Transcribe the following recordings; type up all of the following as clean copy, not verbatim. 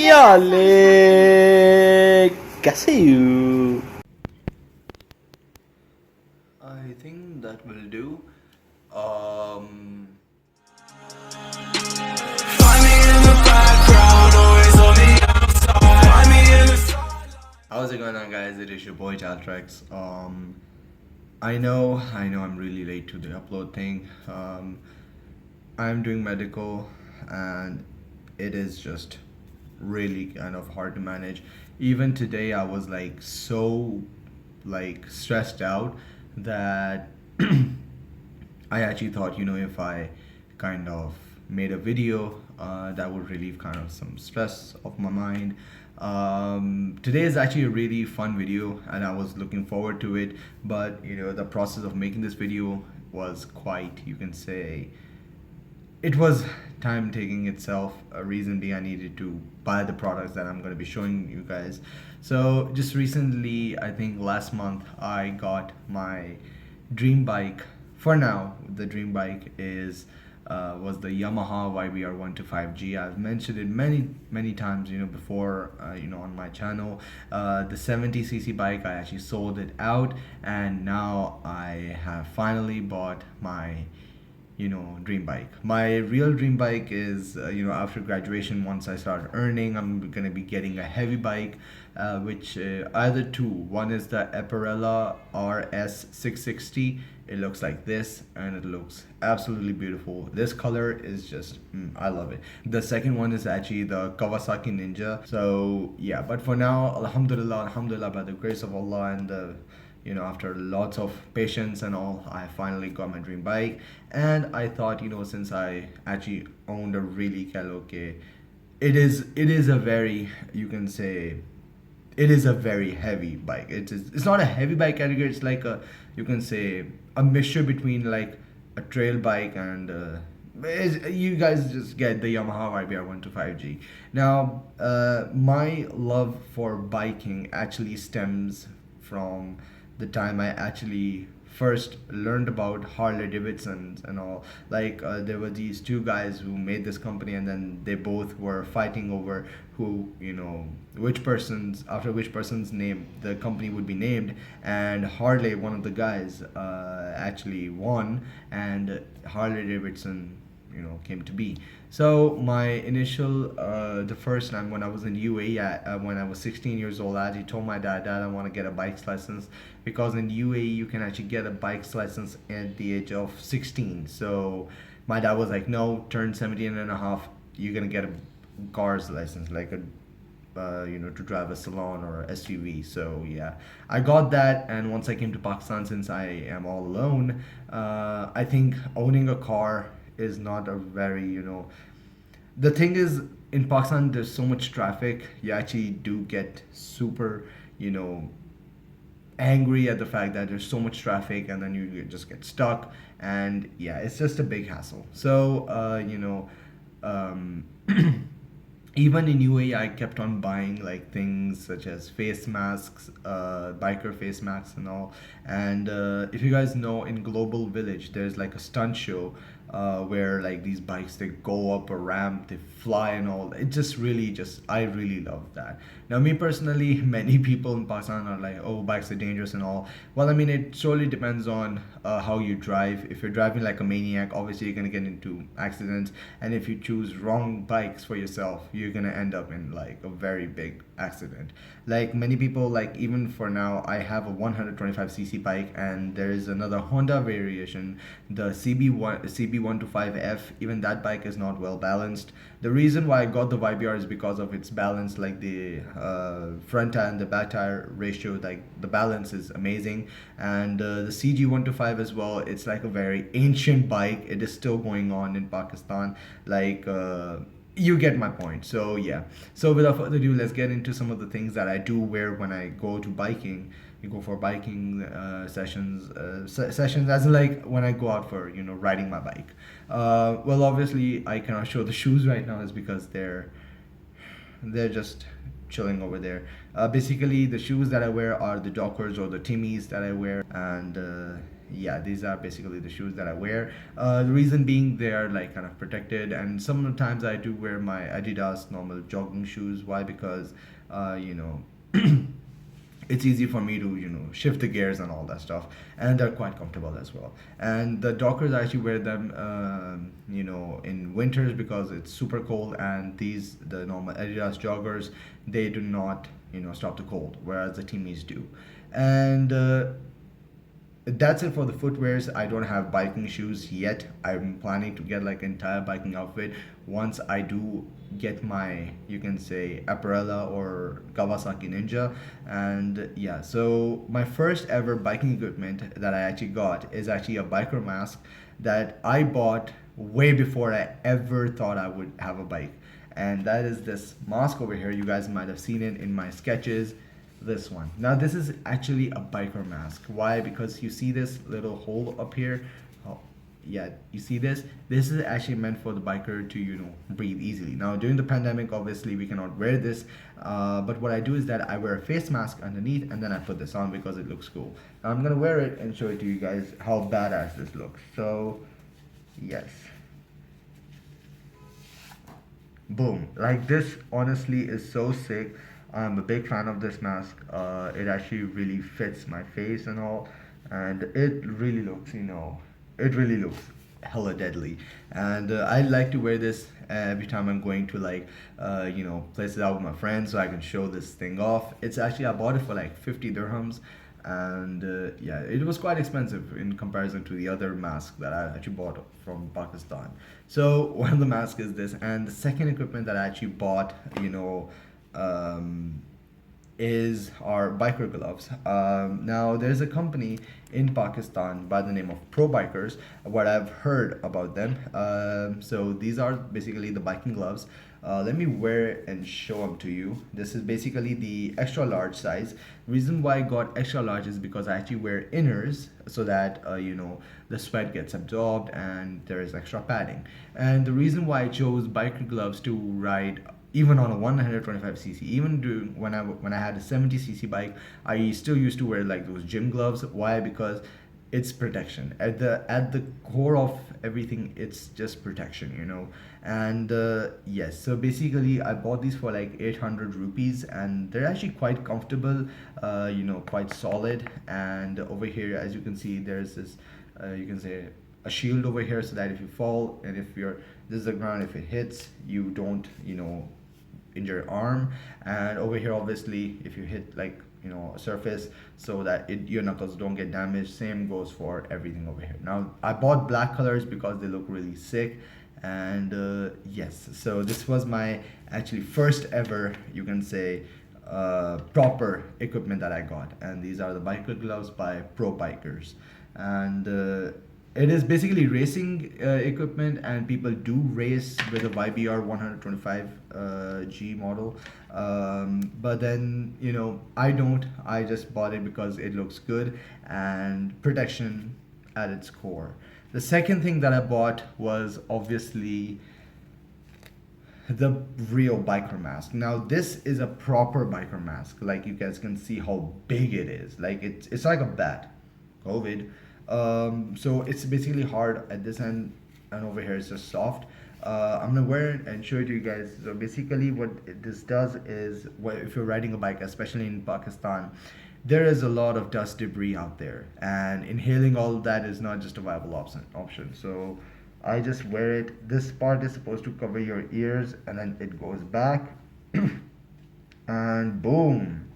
Yale, कैसे you? I think that will do. Um, how's it going on, guys? It is your boy TalTrex. I know I'm really late to the upload thing. I'm doing medical, and it is just really kind of hard to manage. Even today, I was like so like stressed out that I actually thought, if I kind of made a video that would relieve kind of some stress of my mind. Today is actually a really fun video, and I was looking forward to it. But the process of making this video was quite, you can say, it was time taking itself. A reason being I needed to buy the products that I'm going to be showing you guys. So just recently, I think last month, I got my dream bike. For now, the dream bike is was the Yamaha YBR 125G. I've mentioned it many times before on my channel. The 70cc bike, I actually sold it out, and now I have finally bought my dream bike. My real dream bike is after graduation, once I start earning, I'm gonna be getting a heavy bike, which either two. One is the Aperella RS 660. It looks like this, and it looks absolutely beautiful. This color is just I love it. The second one is actually the Kawasaki Ninja. So yeah, but for now, alhamdulillah, by the grace of Allah and the after lots of patience and all, I finally got my dream bike. And I thought, since I actually owned a really karaoke, it is a very, you can say, it is a very heavy bike. It's not a heavy bike category. It's like a, you can say, a mixture between like a trail bike and you guys just get the Yamaha YBR 125G. Now, my love for biking actually stems from the time I actually first learned about Harley Davidsons and all. Like there were these two guys who made this company, and then they both were fighting over who which person's after which person's name the company would be named. And Harley, one of the guys, actually won, and Harley Davidson came to be. So my initial the first time when I was in UAE, when I was 16 years old, I actually told my dad I want to get a bike's license, because in UAE you can actually get a bike's license at the age of 16. So my dad was like, no, turn 17 and a half, you're gonna get a car's license, like a to drive a salon or a SUV. So yeah, I got that, and once I came to Pakistan, since I am all alone, I think owning a car is not a very the thing is, in Pakistan there's so much traffic, you actually do get super angry at the fact that there's so much traffic, and then you just get stuck, and yeah, it's just a big hassle. So um, even in UAE, I kept on buying like things such as face masks, biker face masks and all. And if you guys know, in Global Village, there's like a stunt show where like these bikes, they go up a ramp, they fly and all. It just really I really love that. Now, me personally, many people in Pakistan are like, oh, bikes are dangerous and all. Well, I mean, it solely depends on how you drive. If you're driving like a maniac, obviously you're gonna get into accidents, and if you choose wrong bikes for yourself, you're gonna end up in like a very big accident. Like many people, like even for now, I have a 125cc bike, and there is another Honda variation, the CB125F. Even that bike is not well balanced. The reason why I got the YBR is because of its balance, like the front tire and the back tire ratio, like the balance is amazing. And the CG125 as well, it's like a very ancient bike. It is still going on in Pakistan, like you get my point. So yeah, so without further ado, let's get into some of the things that I do wear when I go to biking. We go for biking sessions, as in like when I go out for riding my bike. Well, obviously I cannot show the shoes right now, is because they're just chilling over there. Basically, the shoes that I wear are the Dockers or the Timmies that I wear, and yeah, these are basically the shoes that I wear. The reason being they are like kind of protected, and sometimes I do wear my Adidas normal jogging shoes. Why? Because you know it's easy for me to shift the gears and all that stuff, and they're quite comfortable as well. And the dockers, I actually wear them in winters because it's super cold, and these the normal Adidas joggers, they do not stop the cold, whereas the teamies do. And that's it for the footwears. I don't have biking shoes yet. I'm planning to get like entire biking outfit once I do get my, you can say, Apparella or Kawasaki Ninja. And yeah, so my first ever biking equipment that I actually got is actually a biker mask that I bought way before I ever thought I would have a bike. And that is this mask over here. You guys might have seen it in my sketches. This one. Now this is actually a biker mask. Why? Because you see this little hole up here. Oh, yeah, you see this? This is actually meant for the biker to breathe easily. Now during the pandemic, obviously we cannot wear this, but what I do is that I wear a face mask underneath, and then I put this on because it looks cool. Now I'm gonna wear it and show it to you guys how badass this looks. So yes, boom, like this honestly is so sick. I'm a big fan of this mask. It actually really fits my face and all, and it really looks it really looks hella deadly. And I like to wear this every time I'm going to like places out with my friends, so I can show this thing off. It's actually, I bought it for like 50 dirhams, and yeah, it was quite expensive in comparison to the other mask that I actually bought from Pakistan. So one of the masks is this, and the second equipment that I actually bought, um, is our biker gloves. Now, there's a company in Pakistan by the name of Pro Bikers. What I've heard about them. So these are basically the biking gloves. Let me wear it and show them to you. This is basically the extra large size. Reason why I got extra large is because I actually wear inners so that the sweat gets absorbed and there is extra padding. And the reason why I chose biker gloves to ride even on a 125cc, even during when I had a 70cc bike, I still used to wear like those gym gloves. Why? Because it's protection at the core of everything. It's just protection. And yes, so basically I bought these for like 800 rupees, and they're actually quite comfortable, quite solid. And over here, as you can see, there's this you can say a shield over here, so that if you fall and if you're this is the ground, if it hits, you don't injure your arm. And over here, obviously, if you hit like a surface, so that your knuckles don't get damaged. Same goes for everything over here. Now I bought black colors because they look really sick. And yes, so this was my actually first ever, you can say, proper equipment that I got. And these are the biker gloves by Pro Bikers. And it is basically racing equipment, and people do race with a YBR 125 G model. But then, I don't. I just bought it because it looks good and protection at its core. The second thing that I bought was obviously the real biker mask. Now this is a proper biker mask. Like you guys can see how big it is. Like it's like a bat. COVID. So it's basically hard at this end, and over here it's just soft. I'm gonna wear it and show it to you guys. So basically, what this does is, if you're riding a bike, especially in Pakistan, there is a lot of dust debris out there, and inhaling all of that is not just a viable option. So I just wear it. This part is supposed to cover your ears, and then it goes back, and boom.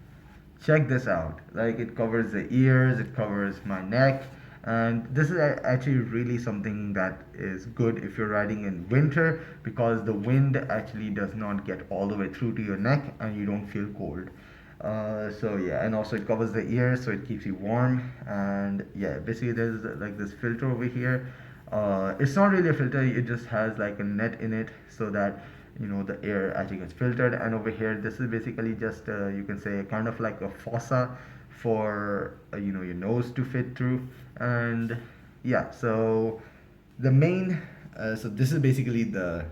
Check this out. Like, it covers the ears, it covers my neck, and this is actually really something that is good if you're riding in winter, because the wind actually does not get all the way through to your neck and you don't feel cold. So yeah, and also it covers the ears, so it keeps you warm. And yeah, basically there's like this filter over here. It's not really a filter, it just has like a net in it, so that the air actually gets filtered. And over here, this is basically just you can say kind of like a fossa for your nose to fit through. And yeah, so the main so this is basically the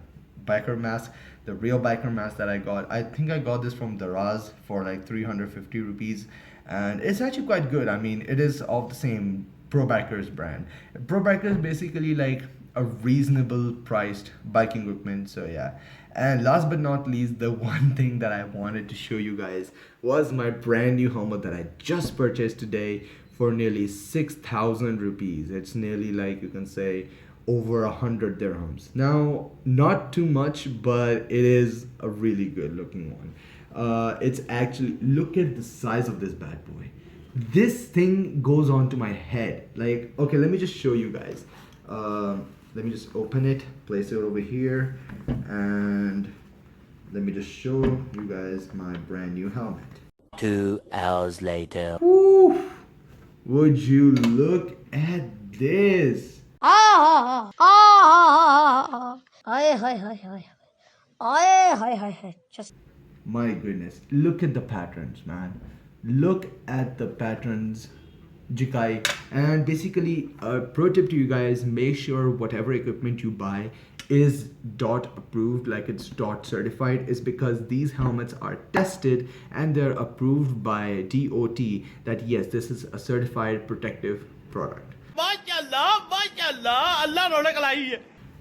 biker mask, the real biker mask that I got. I think I got this from Daraz for like 350 rupees, and it's actually quite good. I mean, it is of the same Pro Bikers brand. Pro Bikers basically like a reasonable priced biking equipment. So yeah. And last but not least, the one thing that I wanted to show you guys was my brand new helmet that I just purchased today for nearly 6,000 rupees. It's nearly like you can say over 100 dirhams. Now, not too much, but it is a really good looking one. It's actually, look at the size of this bad boy. This thing goes onto my head. Like, okay, let me just show you guys. Let me just open it, place it over here, and let me just show you guys my brand new helmet. 2 hours later. Woo! Would you look at this? Just My goodness, look at the patterns, man. Look at the patterns, Jikai. And basically, a pro tip to you guys, make sure whatever equipment you buy is DOT approved, like it's DOT certified, is because these helmets are tested and they're approved by DOT that yes, this is a certified protective product.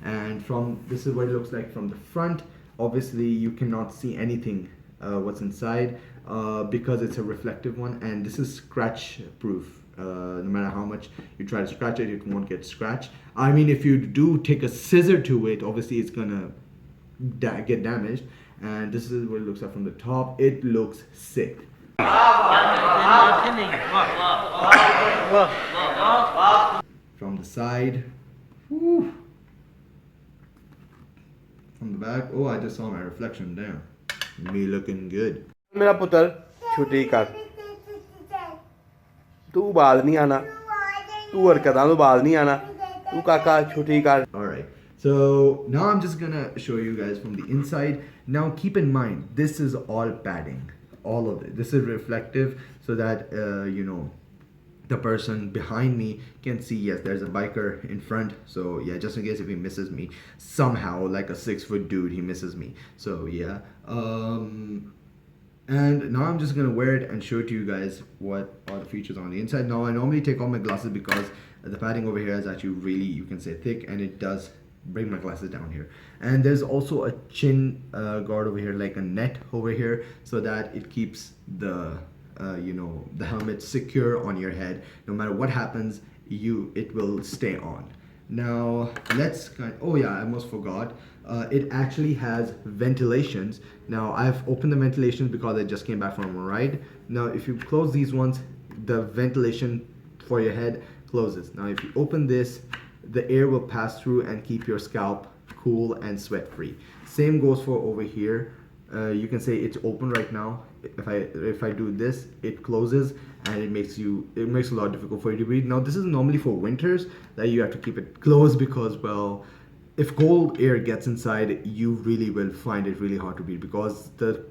And from this is what it looks like from the front. Obviously you cannot see anything what's inside because it's a reflective one, and this is scratch proof. No matter how much you try to scratch it, it won't get scratched. I mean, if you do take a scissor to it, obviously it's gonna get damaged. And this is what it looks like from the top. It looks sick. From the side, whew. From the back, oh, I just saw my reflection. Damn, me looking good. मेरा पुत्र छुट्टी कर तू बाल नहीं आना तू हरकतां तो बाल नहीं आना तू काका छुट्टी कर. Alright, so now I'm just gonna show you guys from the inside. Now keep in mind, this is all padding, all of it. This is reflective so that you know, the person behind me can see, yes, there's a biker in front. So yeah, just in case if he misses me somehow, like a 6-foot dude, he misses me. So yeah, and now I'm just gonna wear it and show it to you guys what are the features on the inside. Now I normally take off my glasses because the padding over here is actually really, you can say, thick, and it does bring my glasses down here. And there's also a chin guard over here, like a net over here, so that it keeps the you know, the helmet secure on your head. No matter what happens, it will stay on. Now let's oh yeah, I almost forgot. It actually has ventilations. Now I've opened the ventilations because I just came back from a ride. Now if you close these ones, the ventilation for your head closes. Now if you open this, the air will pass through and keep your scalp cool and sweat free. Same goes for over here. You can say it's open right now. If I do this, it closes, and it makes a lot difficult for you to breathe. Now this is normally for winters that you have to keep it closed because, well, if cold air gets inside, you really will find it really hard to breathe because the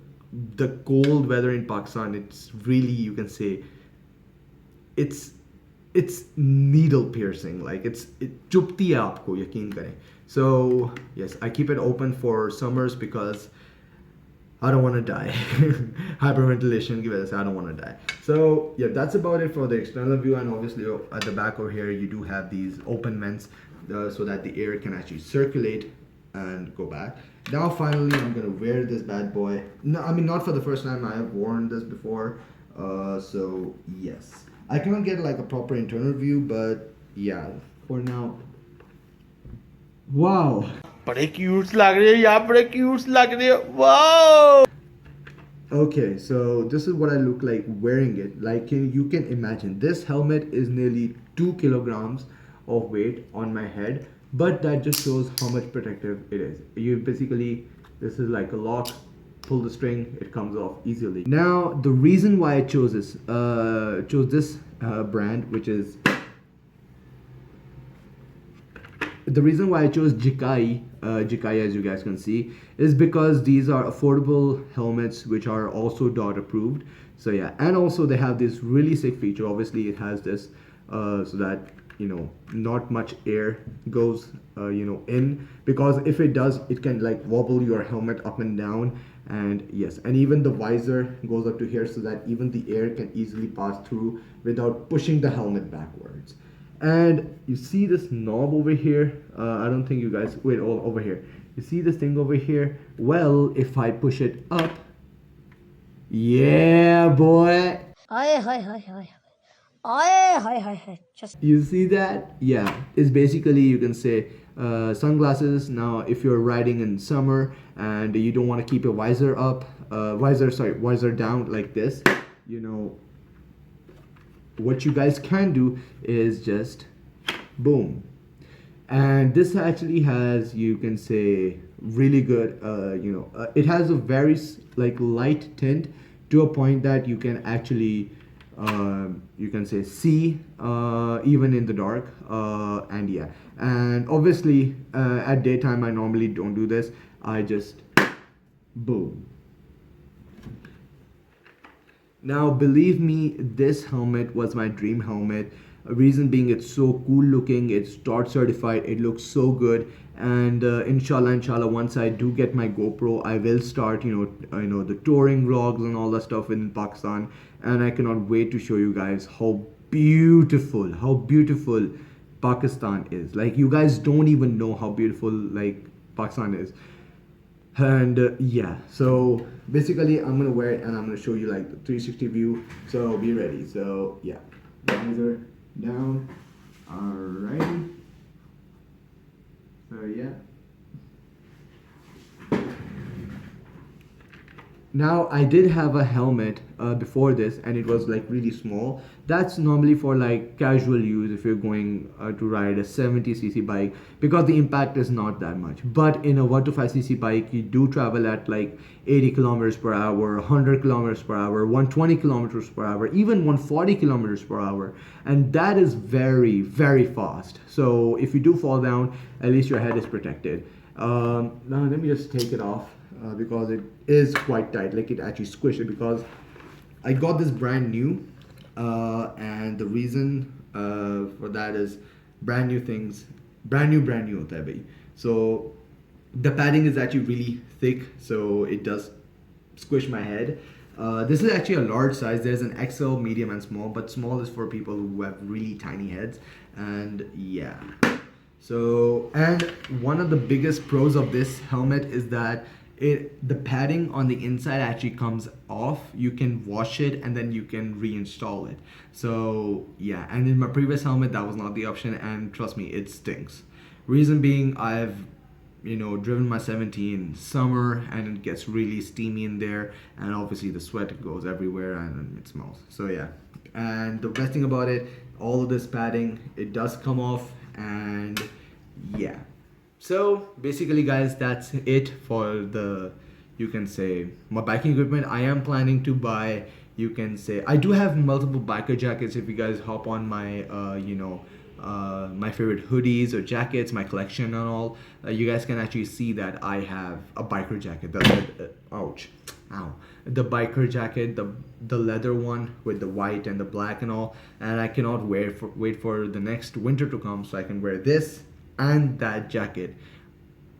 cold weather in Pakistan, it's really, you can say, it's needle piercing. Like it chupti hai aapko, yakeen kare. So yes, I keep it open for summers because I don't want to die. Hyperventilation ki wajah se I don't want to die. So yeah, that's about it for the external view. And obviously at the back over here, you do have these open vents so that the air can actually circulate and go back. Now finally, I'm gonna wear this bad boy. No, I mean, not for the first time. I have worn this before. So yes, I cannot get like a proper internal view, but yeah, for now. Wow. बड़े क्यूट्स लग रहे हो यार, बड़े क्यूट्स लग रहे हो. Wow. Okay, so this is what I look like wearing it. Like you can imagine, this helmet is nearly 2 kilograms of weight on my head, but that just shows how much protective it is. You basically, this is like a lock, pull the string, it comes off easily. Now the reason why I chose this brand, which is the reason why I chose Jikai, as you guys can see, is because these are affordable helmets which are also DOT approved. So yeah, and also they have this really sick feature. Obviously it has this so that, you know, not much air goes you know, in, because if it does, it can like wobble your helmet up and down. And yes, and even the visor goes up to here so that even the air can easily pass through without pushing the helmet backwards. And you see this knob over here? I don't think you guys, wait, all over here. You see this thing over here? Well, if I push it up, yeah, boy. Aye, hi, hi, hi. Aye, hi, hi, hi. Just You see that? Yeah, it's basically, you can say, sunglasses. Now, if you're riding in summer and you don't want to keep your visor up, visor down like this, you know, what you guys can do is just boom. And this actually has, you can say, really good, it has a very like light tint to a point that you can actually, you can say, see even in the dark. And yeah, and obviously at daytime I normally don't do this. I just boom. Now, believe me, this helmet was my dream helmet. Reason being, it's so cool looking. It's TOT certified. It looks so good. And inshallah, once I do get my GoPro, I will start, the touring vlogs and all that stuff in Pakistan. And I cannot wait to show you guys how beautiful Pakistan is. Like, you guys don't even know how beautiful like Pakistan is. And yeah, so basically I'm gonna wear it and I'm gonna show you like the 360 view, so be ready. So yeah, visor down. Alrighty, so yeah. Now, I did have a helmet before this, and it was like really small. That's normally for like casual use if you're going to ride a 70cc bike, because the impact is not that much. But in a 125cc bike, you do travel at like 80 kilometers per hour, 100 kilometers per hour, 120 kilometers per hour, even 140 kilometers per hour, and that is very, very fast. So if you do fall down, at least your head is protected. Now let me just take it off. Because it is quite tight, like it actually squished it, because I got this brand new, and the reason for that is brand new things, brand new hota hai bhai. So the padding is actually really thick, so it does squish my head. This is actually a large size. There's an XL, medium, and small, but small is for people who have really tiny heads. And yeah, so, and one of the biggest pros of this helmet is that the padding on the inside actually comes off. You can wash it and then you can reinstall it. So yeah, and in my previous helmet that was not the option, and trust me, it stinks. Reason being, I've driven my 17 in summer and it gets really steamy in there, and obviously the sweat goes everywhere and it smells. So yeah, and the best thing about it, all of this padding, it does come off. And yeah, so basically guys, that's it for the, you can say, my biking equipment. I am planning to buy, you can say, I do have multiple biker jackets. If you guys hop on my my favorite hoodies or jackets, my collection and all, you guys can actually see that I have a biker jacket. The biker jacket, the leather one with the white and the black and all, and I cannot wait for the next winter to come so I can wear this and that jacket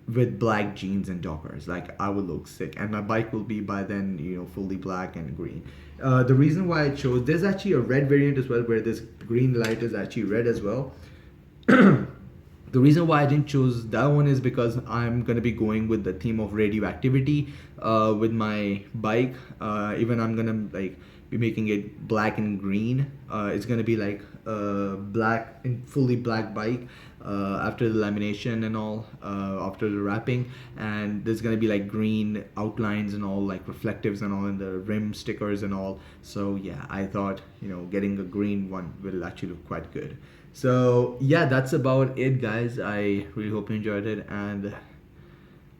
with black jeans and Dockers. Like, I would look sick, and my bike will be by then fully black and green. The reason why I chose, there's actually a red variant as well, where this green light is actually red as well. The reason why I didn't choose that one is because I'm gonna be going with the theme of radioactivity with my bike. Even I'm gonna like be making it black and green. It's gonna be like black and fully black bike after the lamination and all, after the wrapping, and there's gonna be like green outlines and all, like reflectives and all, in the rim stickers and all. So yeah, I thought getting a green one will actually look quite good. So yeah, that's about it guys. I really hope you enjoyed it, and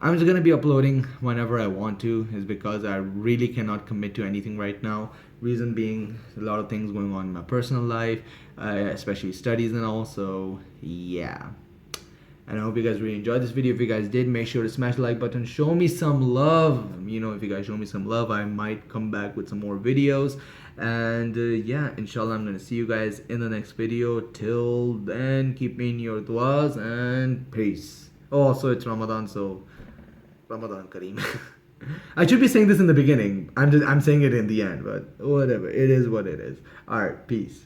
I'm just gonna be uploading whenever I want to, is because I really cannot commit to anything right now. Reason being, a lot of things going on in my personal life, especially studies and all. So yeah, and I hope you guys really enjoyed this video. If you guys did, make sure to smash the like button, show me some love. If you guys show me some love, I might come back with some more videos. And yeah, inshallah, I'm gonna see you guys in the next video. Till then, keep me in your duas and peace. Oh, also it's Ramadan, so Ramadan Kareem. I should be saying this in the beginning. I'm saying it in the end, but whatever. It is what it is. Alright, peace.